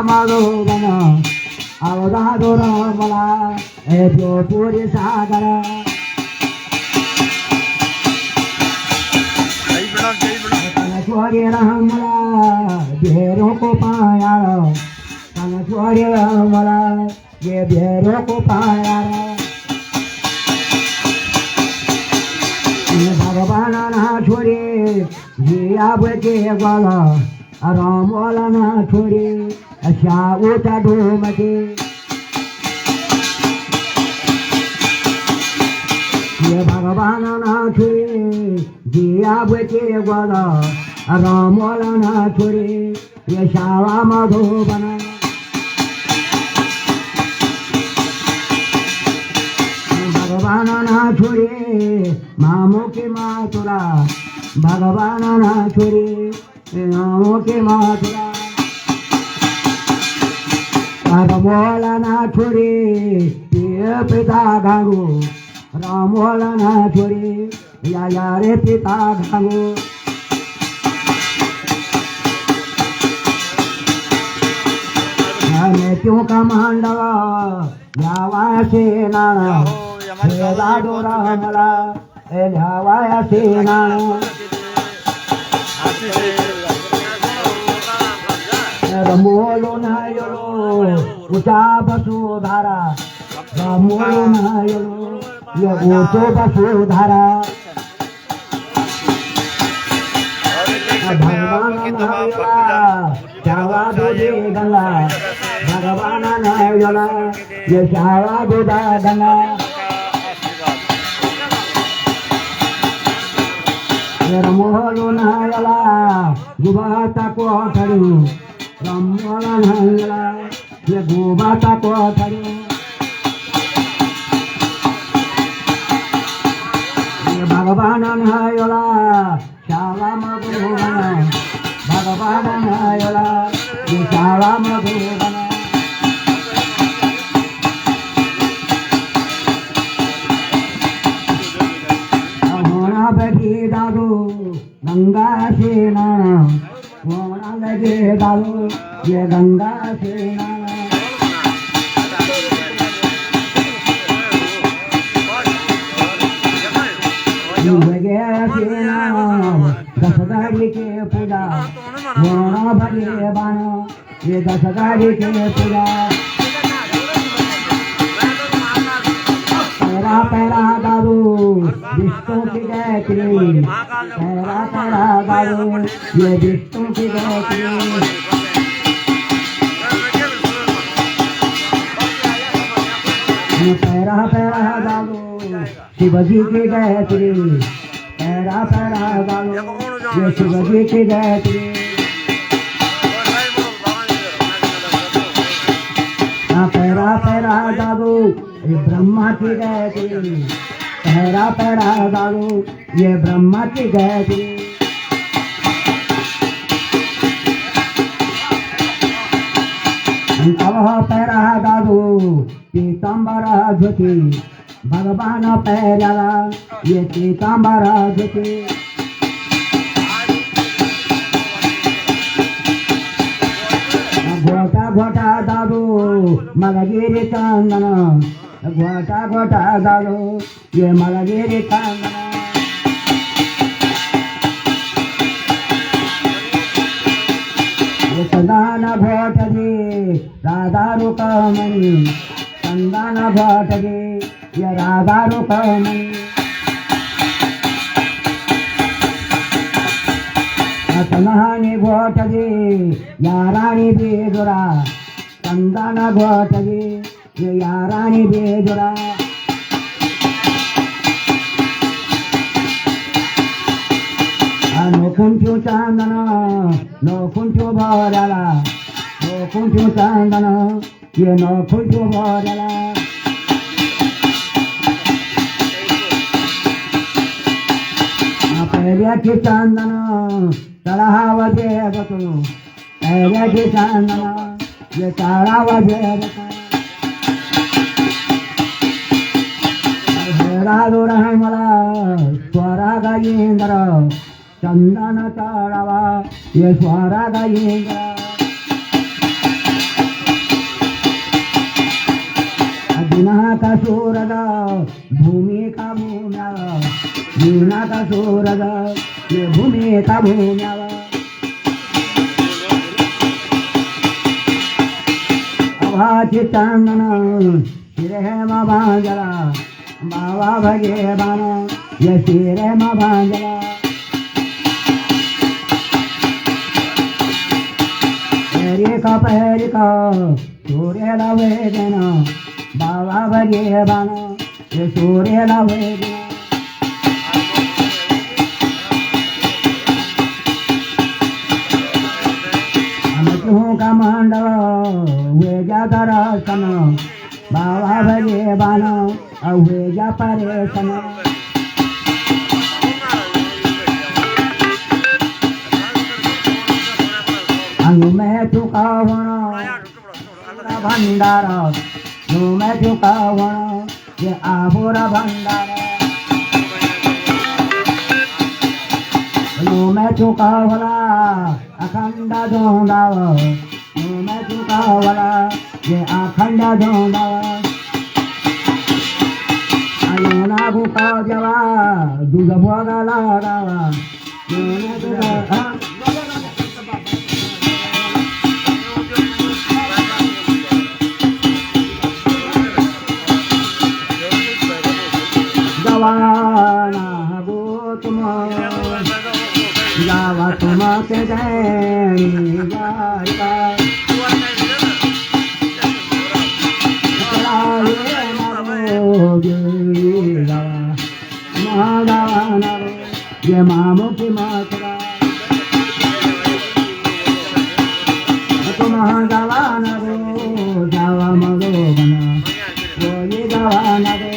मधुबन अवधादो रमला हे पुरी सागर छोड़ी रमला भेरों को पाया छोड़ी रमला ये भेरों को पाया भगवान ना छोड़ी जिया बचे वाला राम वाला ना छोड़ी शाऊचा ढोमके ये भगवान ना छोड़ी जिया बचे वाला राम वाला ना छोड़ी ये शाला मधुबन भगवान ना छोड़ी मामों के मातुरा भगवान ना छोड़ी मामों के मातुरा रामोला ना छोड़ी पिता घागो रामोला ना छोड़ी या रे पिता घागो हमें क्यों का मांडवा यावा सेना दादो रामला यावा सेना रमोलो नायलो उचा बसुधारा रमोलो नायलो ये उचो बसुधारा भगवान नायला शावा दूधे गंगा भगवान नायला ये शावा दूधा गंगा रमोलो नायला गुबाता को ठरू रमोला नायला ये गुबाता को ठरू ये भगवान नायला शाला मधुबन भगवान नायला ये शाला मधुबन होना बैठी दादू गंगा सेना होना लगे दादू ये गंगा सेना लगे सेना दसगाड़ी के पूजा होना भले बानो ये दसगाड़ी के पूजा पैरा पैरा दादू विष्णु की गायत्री पैरा पैरा दादू ये विष्णु की गायत्री पैरा पैरा दादू शिवजी की गायत्री पैरा पैरा दादू ये शिवजी की गायत्री पैरा पैरा दादू ये ब्रह्मा की गायत्री पैरा पैरा दादू ये ब्रह्मा की गायत्री पैरा दादू पीतांबर धोती भगवान पैरा ये पीतांबर धोती घोटा घोटा दादू मलगिरी चंदन घोटा घोटा दादू ये मलगिरी चंदन ये चंदन घोट गे राधा रुकमणी चंदन घोट गे ये राधा रुकमणी चंदनी घोट गे यारानी बेजुरा चंदन घोट गे ये यारानी बेजुरा नोकुंठ्यू चंदन नोकुंठ्यू भरला नोकुंठ्यू चंदन ये नोकुंठ्यू भरला पैऱ्याची चंदन तळहावजे बसू पैऱ्याची चंदन ये तळहावजे राधो मला स्वरा गायेंद्र चंदन तळावा ये स्वरा गायेंद्र वीणा का सूरज भूमि का भूम्या वीणा का सूरज ये भूमि का भूम्या अभाची चंदन शिरे भांजला बाबा भगे बान ये शिरे भांजला पैरी का सूर्याला वेदना बाबा भगे बान ये सूर्याला वेदना अमृतों का मंडल हुए जा दर्शन बाबा भगे बान हुए जा परेशन अंग में चुकावण भंडार में चुकावण ये आभोर भंडार में चुकावला अखंड धोंडाव में चुकावला ये अखंड धोंडाव आयोना भूका जवा दूध भोगा लागावा जवाना गो तुम जावा तुम के जैनी जायका ये मामू की मात्रा तुम जवाना गो जावा मगो बना वो ये जवाना गो